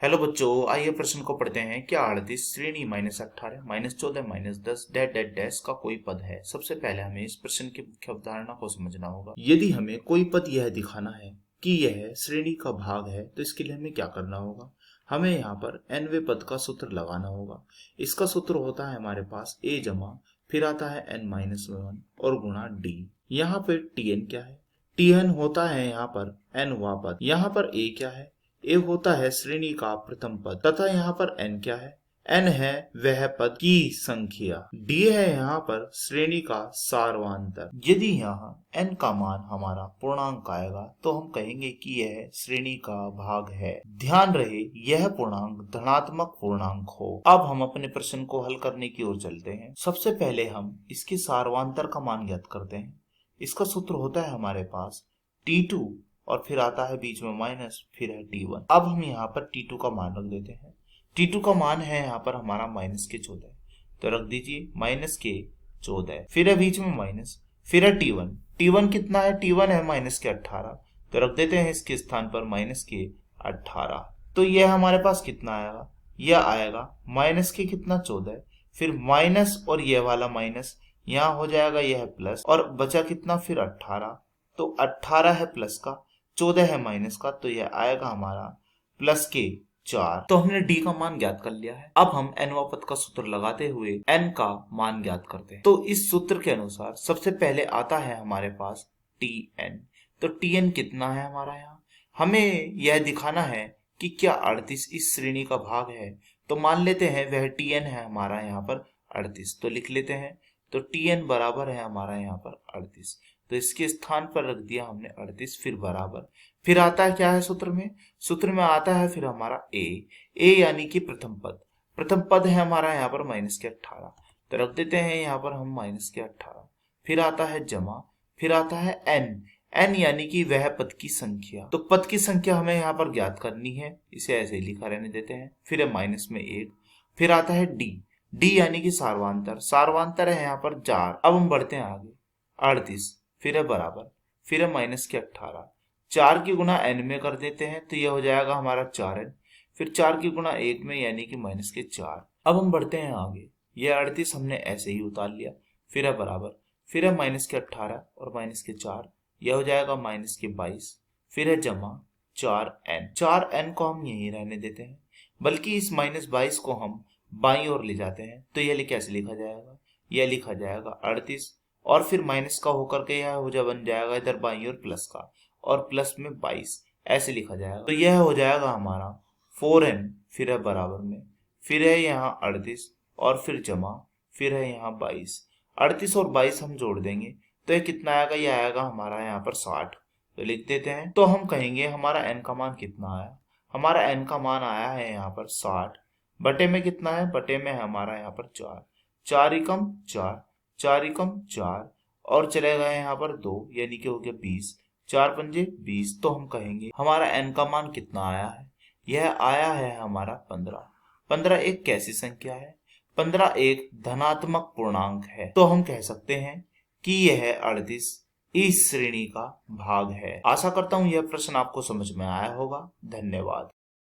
Hello बच्चों, आइए प्रश्न को पढ़ते हैं। क्या 38 श्रेणी -18 -14 -10 डैश डैश डैश का कोई पद है? सबसे पहले हमें इस प्रश्न की मुख्य अवधारणा को समझना होगा। यदि हमें कोई पद यह दिखाना है कि यह श्रेणी का भाग है तो इसके लिए हमें क्या करना होगा? हमें यहाँ पर nवें पद का सूत्र लगाना होगा। इसका सूत्र होता है हमारे पास a जमा फिर आता है n-1 और गुणा d। यहाँ पे tn क्या है? tn होता है यहाँ पर nवां पद। यहाँ पर a क्या है? ए होता है श्रेणी का प्रथम पद तथा यहाँ पर n क्या है? n है वह पद की संख्या। d है यहाँ पर श्रेणी का सारवांतर। यदि यहाँ n का मान हमारा पूर्णांक आएगा तो हम कहेंगे कि यह श्रेणी का भाग है। ध्यान रहे यह पूर्णांक धनात्मक पूर्णांक हो। अब हम अपने प्रश्न को हल करने की ओर चलते हैं। सबसे पहले हम इसके सारवांतर का मान ज्ञात करते हैं। इसका सूत्र होता है हमारे पास t2 और फिर आता है बीच में माइनस, फिर है t1। अब हम यहाँ पर t2 का मान रख देते हैं। t2 का मान है यहाँ पर हमारा -14, तो रख दीजिए -14। फिर है बीच में माइनस, फिर है t1। t1 कितना है? t1 है -18, तो रख देते हैं इसके स्थान पर -18। तो यह हमारे पास कितना आएगा? यह आएगा कितना 14, फिर माइनस और यह वाला माइनस यहाँ हो जाएगा, यह प्लस और बचा कितना फिर 18। तो 18 है प्लस का, 14 है माइनस का, तो यह आएगा हमारा +4। तो हमने d का मान ज्ञात कर लिया है। अब हम nवां पद का सूत्र लगाते हुए n का मान ज्ञात करते हैं। तो इस सूत्र के अनुसार सबसे पहले आता है हमारे पास tn। तो tn कितना है हमारा? यहाँ हमें यह दिखाना है कि क्या 38 इस श्रेणी का भाग है। तो मान लेते हैं वह tn है हमारा यहाँ पर 38, तो लिख लेते हैं। तो tn बराबर है हमारा यहाँ पर 38, तो इसके स्थान पर रख दिया हमने 38, फिर बराबर। फिर आता है क्या है सूत्र में? सूत्र में आता है फिर हमारा a यानी कि प्रथम पद। प्रथम पद है हमारा यहाँ पर -18, तो रख देते हैं यहाँ पर हम -18। फिर आता है जमा, फिर आता है n यानी कि वह पद की संख्या। तो पद की संख्या हमें यहाँ पर ज्ञात करनी है, इसे ऐसे ही लिखा रहने देते हैं। फिर है -1, फिर आता है d यानी कि सारवांतर। सारवांतर है यहाँ पर 4। अब हम बढ़ते हैं आगे, 38, फिर है बराबर, फिर है -18। 4 की गुणा n में कर देते हैं तो यह हो जाएगा हमारा 4n, फिर 4 की गुणा 1 में यानी कि -4। अब हम बढ़ते हैं आगे, यह 38 हमने ऐसे ही उतार लिया, फिर है बराबर, फिर है -18 और -4, यह हो जाएगा -22। फिर है जमा 4n को हम यहीं रहने देते हैं, बल्कि इस -22 को हम बाईं ओर ले जाते हैं। तो यह कैसे लिखा जाएगा? यह लिखा जाएगा 38 और फिर माइनस का होकर के यह हो जा बन जाएगा इधर बाईं ओर प्लस का, और प्लस में 22 ऐसे लिखा जाएगा। तो यह हो जाएगा हमारा 4n, फिर है बराबर में, फिर है यहाँ 38 और फिर जमा, फिर है यहाँ 22। 38 और 22 हम जोड़ देंगे तो यह कितना आएगा? यह आएगा हमारा यहाँ पर 60, तो लिख देते हैं। तो हम कहेंगे हमारा n का मान कितना आया? हमारा n का मान आया है यहाँ पर 60, बटे में कितना है? बटे में है हमारा यहाँ पर 4, 4 एकम 4, 4 एकम 4 और चले गए यहाँ पर 2 यानी कि हो गया 20, 4 पंजे 20। तो हम कहेंगे हमारा n का मान कितना आया है? यह आया है हमारा 15। 15 एक कैसी संख्या है? 15 एक धनात्मक पूर्णांक है। तो हम कह सकते हैं कि यह 38 इस श्रेणी का भाग है। आशा करता हूँ यह प्रश्न आपको समझ में आया होगा। धन्यवाद।